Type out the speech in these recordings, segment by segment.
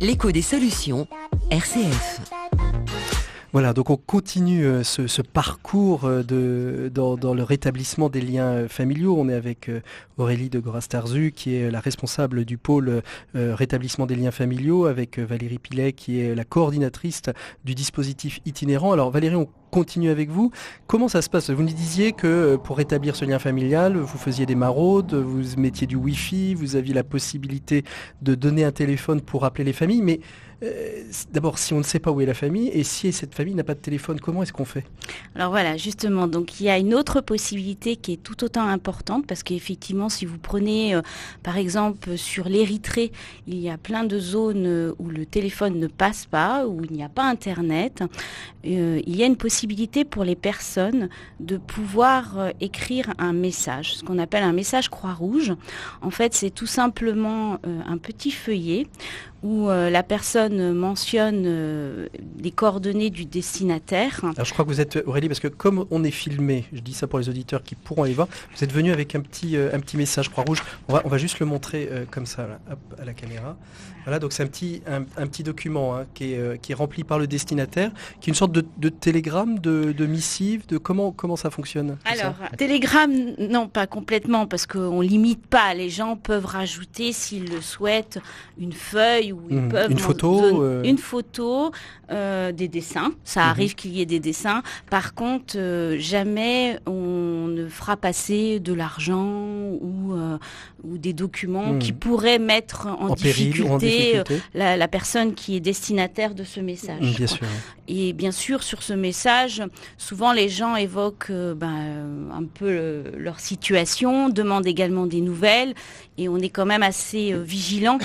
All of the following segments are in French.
L'écho des solutions, RCF. Voilà, donc on continue ce parcours dans le rétablissement des liens familiaux. On est avec Aurélie de Goras-Tarzu, qui est la responsable du pôle rétablissement des liens familiaux, avec Valérie Pilet, qui est la coordinatrice du dispositif itinérant. Alors Valérie, on continue avec vous. Comment ça se passe ? Vous nous disiez que pour rétablir ce lien familial, vous faisiez des maraudes, vous mettiez du Wi-Fi, vous aviez la possibilité de donner un téléphone pour appeler les familles, mais d'abord, si on ne sait pas où est la famille, et si cette famille n'a pas de téléphone, comment est-ce qu'on fait ? Alors voilà, justement, donc il y a une autre possibilité qui est tout autant importante, parce qu'effectivement, si vous prenez, par exemple, sur l'Érythrée, il y a plein de zones où le téléphone ne passe pas, où il n'y a pas Internet. Il y a une possibilité pour les personnes de pouvoir écrire un message, ce qu'on appelle un message Croix-Rouge. En fait, c'est tout simplement un petit feuillet où la personne mentionne les coordonnées du destinataire. Alors je crois que vous êtes, Aurélie, parce que comme on est filmé, je dis ça pour les auditeurs qui pourront aller voir, vous êtes venu avec un petit message Croix-Rouge. On va juste le montrer comme ça, là, hop, à la caméra. Voilà, donc c'est un petit document qui est rempli par le destinataire, qui est une sorte de télégramme, de missive, de comment ça fonctionne ? Alors, télégramme, non, pas complètement, parce qu'on limite pas. Les gens peuvent rajouter, s'ils le souhaitent, une feuille ou ils peuvent une photo, une photo, des dessins. Ça arrive qu'il y ait des dessins. Par contre, jamais on ne fera passer de l'argent ou des documents qui pourraient mettre en difficulté la personne qui est destinataire de ce message. Bien sûr. Et bien sûr, sur ce message, souvent les gens évoquent un peu leur situation, demandent également des nouvelles, et on est quand même assez vigilant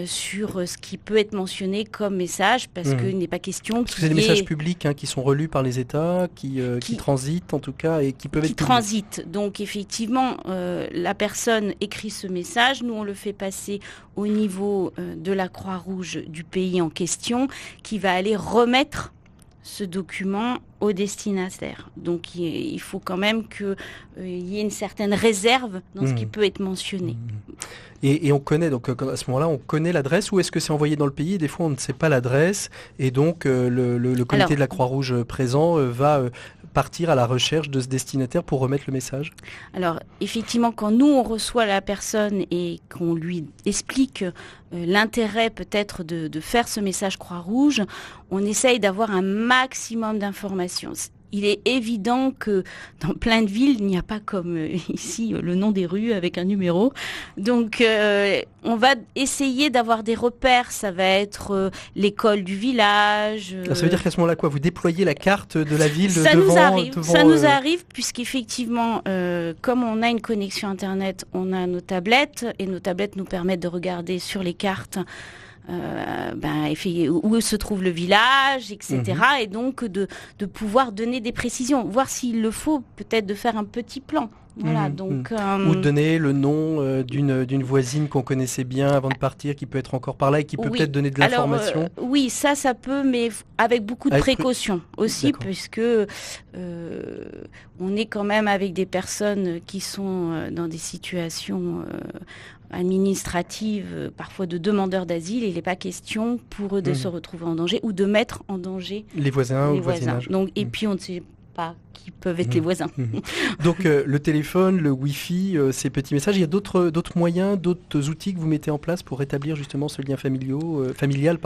sur ce qui peut être mentionné comme message, parce qu'il n'est pas question parce que c'est des messages publics qui sont relus par les États, qui transitent en tout cas, et qui peuvent être transitent. Donc effectivement, la personne écrit ce message, nous on le fait passer au niveau de la Croix-Rouge du pays en question, qui va aller remettre ce document au destinataire. Donc il faut quand même qu'il y ait une certaine réserve dans ce qui peut être mentionné. Et on connaît, donc à ce moment-là, on connaît l'adresse, ou est-ce que c'est envoyé dans le pays ? Et des fois, on ne sait pas l'adresse, et donc le comité de la Croix-Rouge présent va partir à la recherche de ce destinataire pour remettre le message. Alors, effectivement, quand nous, on reçoit la personne et qu'on lui explique l'intérêt peut-être de faire ce message Croix-Rouge, on essaye d'avoir un maximum d'informations. Il est évident que dans plein de villes, il n'y a pas comme ici le nom des rues avec un numéro. Donc, on va essayer d'avoir des repères. Ça va être l'école du village. Ça veut dire qu'à ce moment-là, quoi, vous déployez la carte de la ville Ça nous arrive, puisqu'effectivement, comme on a une connexion Internet, on a nos tablettes, et nos tablettes nous permettent de regarder sur les cartes où se trouve le village, etc. Et donc de pouvoir donner des précisions, voir s'il le faut, peut-être de faire un petit plan. Voilà, donc, ou donner le nom d'une voisine qu'on connaissait bien avant de partir, qui peut être encore par là et qui peut peut-être donner de l'information. Oui, ça peut, mais avec beaucoup de précautions aussi, puisque on est quand même avec des personnes qui sont dans des situations administratives, parfois de demandeurs d'asile, et il n'est pas question pour eux de se retrouver en danger ou de mettre en danger les voisins ou le voisinage. Donc, et puis on ne sait pas qui peuvent être les voisins. Donc le téléphone, le Wi-Fi, ces petits messages, il y a d'autres moyens, d'autres outils que vous mettez en place pour rétablir justement ce lien familial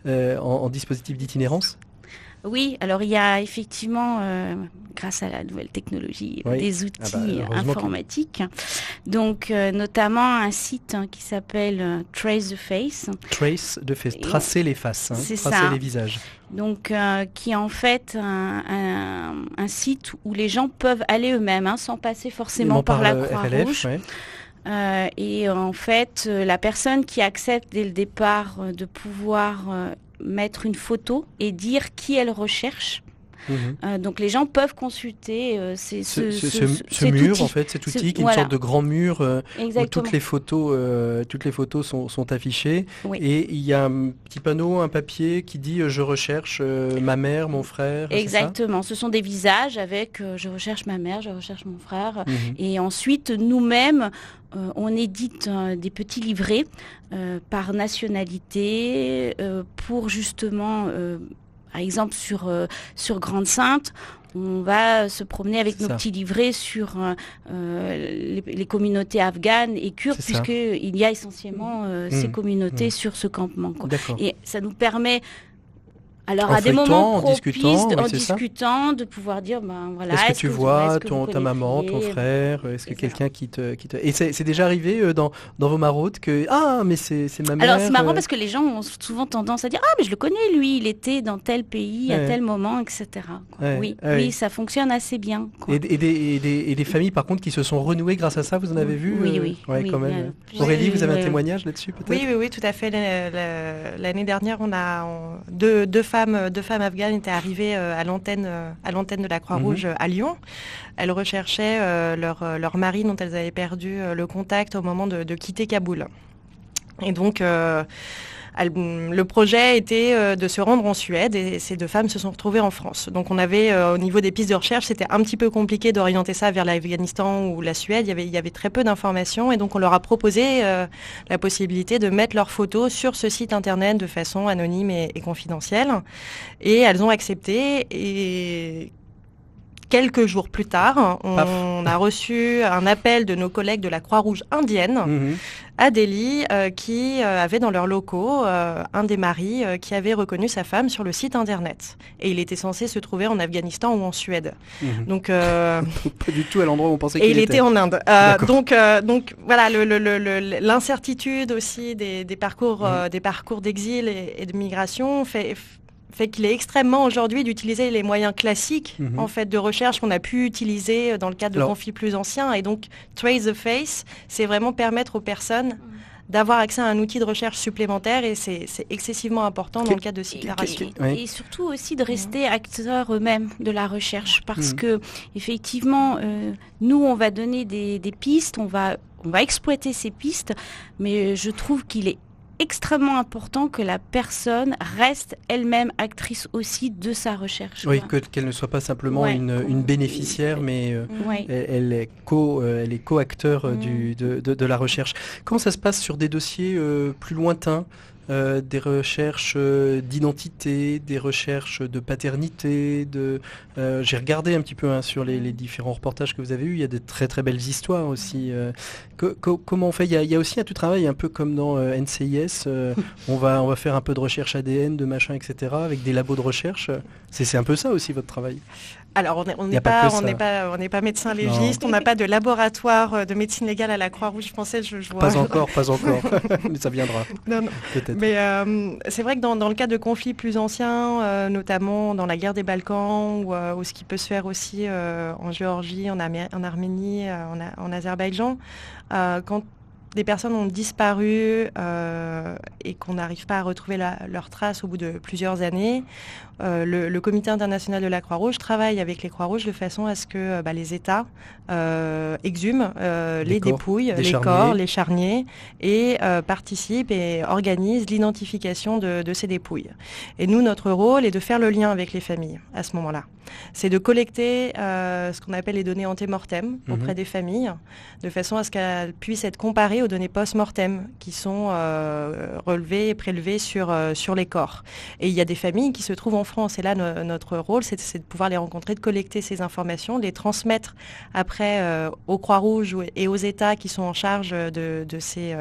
en dispositif d'itinérance ? Oui, alors il y a effectivement, grâce à la nouvelle technologie, des outils informatiques. Donc notamment un site qui s'appelle Trace the Face. Trace the Face, tracer les faces, tracer les visages. Donc qui est en fait un site où les gens peuvent aller eux-mêmes, sans passer forcément par la Croix-Rouge. Et en fait, la personne qui accepte dès le départ de pouvoir mettre une photo et dire qui elle recherche. Donc les gens peuvent consulter ce mur, outil. En fait, cet outil qui est une sorte de grand mur où toutes les photos sont affichées. Oui. Et il y a un petit panneau, un papier qui dit je recherche ma mère, mon frère. Exactement. Ce sont des visages avec je recherche ma mère, je recherche mon frère. Et ensuite, nous-mêmes, on édite des petits livrets par nationalité pour justement, par exemple sur Grande-Sainte, on va se promener avec nos petits livrets sur les communautés afghanes et kurdes, puisqu'il y a essentiellement ces communautés sur ce campement, quoi. Et ça nous permet... Alors, à des moments propices, en discutant, de pouvoir dire, voilà. Est-ce que tu vois ta maman, ton frère, est-ce que quelqu'un qui te... Et c'est déjà arrivé dans vos maraudes que, mais c'est ma mère. Alors, c'est marrant parce que les gens ont souvent tendance à dire, mais je le connais, lui, il était dans tel pays, à tel moment, etc. Oui, ça fonctionne assez bien. Et des familles, par contre, qui se sont renouées grâce à ça, vous en avez vu? Oui, quand même. Aurélie, vous avez un témoignage là-dessus, peut-être? Oui, tout à fait. L'année dernière, on a deux femmes afghanes étaient arrivées à l'antenne de la Croix-Rouge à Lyon. Elles recherchaient leur mari dont elles avaient perdu le contact au moment de quitter Kaboul. Et donc, le projet était de se rendre en Suède et ces deux femmes se sont retrouvées en France. Donc on avait, au niveau des pistes de recherche, c'était un petit peu compliqué d'orienter ça vers l'Afghanistan ou la Suède. Il y avait très peu d'informations et donc on leur a proposé la possibilité de mettre leurs photos sur ce site internet de façon anonyme et confidentielle. Et elles ont accepté et... Quelques jours plus tard, on a reçu un appel de nos collègues de la Croix-Rouge indienne à Delhi qui avaient dans leurs locaux un des maris qui avait reconnu sa femme sur le site internet. Et il était censé se trouver en Afghanistan ou en Suède. Donc, pas du tout à l'endroit où on pensait qu'il était. Et il était en Inde. Donc voilà, l'incertitude aussi des parcours d'exil et de migration fait qu'il est extrêmement aujourd'hui d'utiliser les moyens classiques en fait de recherche qu'on a pu utiliser dans le cadre de conflits plus anciens. Et donc Trace the Face, c'est vraiment permettre aux personnes d'avoir accès à un outil de recherche supplémentaire et c'est excessivement important dans le cadre de Cyclaration. Et surtout aussi de rester acteurs eux-mêmes de la recherche parce que effectivement nous on va donner des pistes, on va exploiter ces pistes, mais je trouve qu'il est extrêmement important que la personne reste elle-même actrice aussi de sa recherche. Oui, qu'elle ne soit pas simplement une bénéficiaire, mais elle est co-acteur de la recherche. Comment ça se passe sur des dossiers plus lointains, des recherches d'identité, des recherches de paternité, j'ai regardé un petit peu sur les différents reportages que vous avez eus, il y a de très très belles histoires aussi. Comment on fait? Il y a aussi un tout travail un peu comme dans NCIS, on va faire un peu de recherche ADN, de machin, etc. avec des labos de recherche. C'est un peu ça aussi votre travail. Alors, on n'est pas médecin légiste, on n'a pas de laboratoire de médecine légale à la Croix-Rouge française, je vois. Pas encore, mais ça viendra. Non. Peut-être. Mais c'est vrai que dans le cadre de conflits plus anciens, notamment dans la guerre des Balkans, ou ce qui peut se faire aussi en Géorgie, en Arménie, en Azerbaïdjan, quand des personnes ont disparu et qu'on n'arrive pas à retrouver leurs traces au bout de plusieurs années, le Comité international de la Croix-Rouge travaille avec les Croix-Rouges de façon à ce que les États exhument les dépouilles, les corps, les charniers et participent et organisent l'identification de ces dépouilles. Et nous, notre rôle est de faire le lien avec les familles à ce moment-là. C'est de collecter ce qu'on appelle les données anté-mortem auprès des familles, de façon à ce qu'elles puissent être comparées aux données post-mortem qui sont relevées et prélevées sur les corps. Et il y a des familles qui se trouvent en France. Et là, notre rôle, c'est de pouvoir les rencontrer, de collecter ces informations, de les transmettre après aux Croix-Rouges et aux États qui sont en charge de ces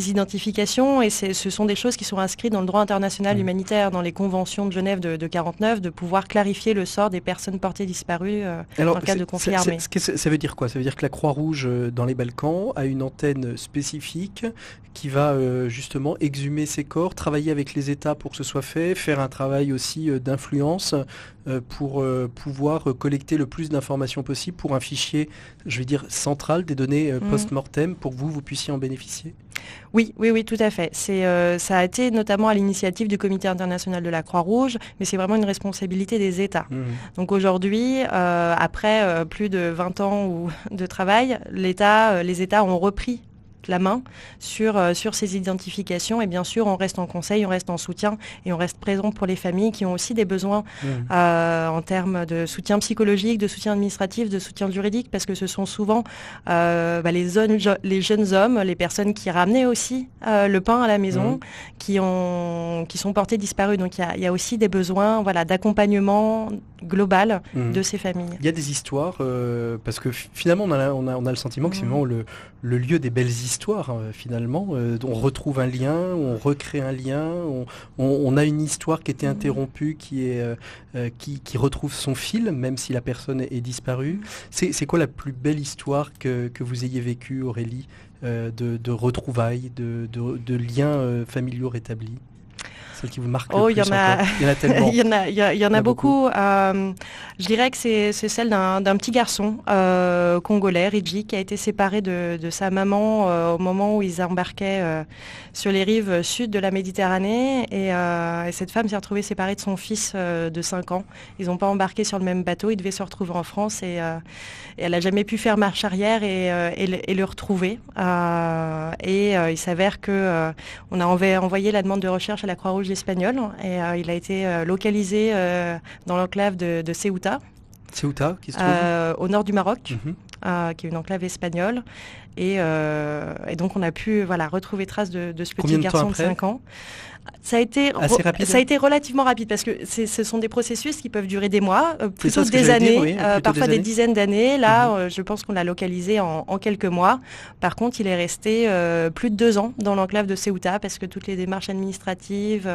identifications. Et ce sont des choses qui sont inscrites dans le droit international humanitaire, dans les conventions de Genève de 1949, de pouvoir clarifier le sort des personnes portées disparues dans le cadre de conflits armés. Ça veut dire quoi? Ça veut dire que la Croix-Rouge dans les Balkans a une antenne spécifique qui va justement exhumer ces corps, travailler avec les États pour que ce soit fait, faire un travail aussi d'influence pour pouvoir collecter le plus d'informations possible pour un fichier, je vais dire, central des données post-mortem pour que vous puissiez en bénéficier? Oui, tout à fait. Ça a été notamment à l'initiative du Comité international de la Croix-Rouge, mais c'est vraiment une responsabilité des États. Donc aujourd'hui, après plus de 20 ans de travail, les États ont repris la main sur ces identifications. Et bien sûr, on reste en conseil, on reste en soutien et on reste présent pour les familles qui ont aussi des besoins en termes de soutien psychologique, de soutien administratif, de soutien juridique, parce que ce sont souvent les jeunes hommes, les personnes qui ramenaient aussi le pain à la maison, qui sont portés disparus. Donc il y a aussi des besoins d'accompagnement global de ces familles. Il y a des histoires, parce que finalement on a le sentiment que c'est vraiment le lieu des belles histoires, finalement. On retrouve un lien, on recrée un lien, on a une histoire qui était interrompue, qui retrouve son fil, même si la personne est disparue. C'est quoi la plus belle histoire que vous ayez vécue, Aurélie, de retrouvailles, de liens familiaux rétablis? Celle qui vous marque le plus il y en a tellement. Il y en a beaucoup. Je dirais que c'est celle d'un petit garçon congolais, Ridji, qui a été séparé de sa maman au moment où ils embarquaient sur les rives sud de la Méditerranée. Et cette femme s'est retrouvée séparée de son fils de 5 ans. Ils n'ont pas embarqué sur le même bateau. Ils devaient se retrouver en France et elle n'a jamais pu faire marche arrière et le retrouver. Il s'avère que on a envoyé la demande de recherche à la Croix-Rouge espagnole et il a été localisé dans l'enclave de Ceuta. Ceuta, qui se trouve au nord du Maroc, qui est une enclave espagnole. Et donc on a pu retrouver trace de ce petit garçon de 5 ans. Ça a été relativement rapide parce que ce sont des processus qui peuvent durer des mois, plutôt des années, parfois des dizaines d'années. Là, je pense qu'on l'a localisé en quelques mois. Par contre, il est resté plus de 2 ans dans l'enclave de Ceuta parce que toutes les démarches administratives...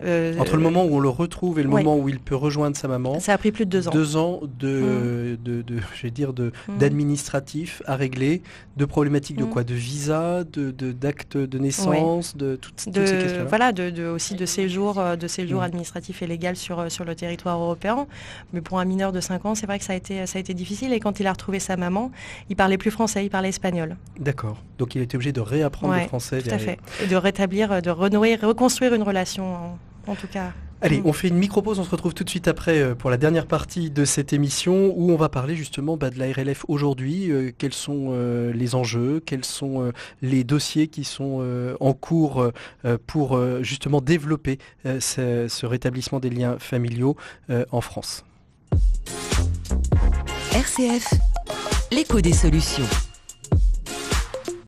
entre le moment où on le retrouve et le moment où il peut rejoindre sa maman, ça a pris plus de 2 ans. 2 ans d'administratif à régler, de problématiques de quoi, de visa, d'actes de naissance, de toutes ces questions-là. Voilà, aussi de séjour administratif et légal sur le territoire européen. Mais pour un mineur de 5 ans, c'est vrai que ça a été difficile. Et quand il a retrouvé sa maman, il parlait plus français, il parlait espagnol. D'accord. Donc il a été obligé de réapprendre le français. Tout à fait. Et de rétablir, de reconstruire une relation, en tout cas. Allez, on fait une micro-pause, on se retrouve tout de suite après pour la dernière partie de cette émission où on va parler justement de la RLF aujourd'hui, quels sont les enjeux, quels sont les dossiers qui sont en cours pour justement développer ce rétablissement des liens familiaux en France. RCF, l'écho des solutions.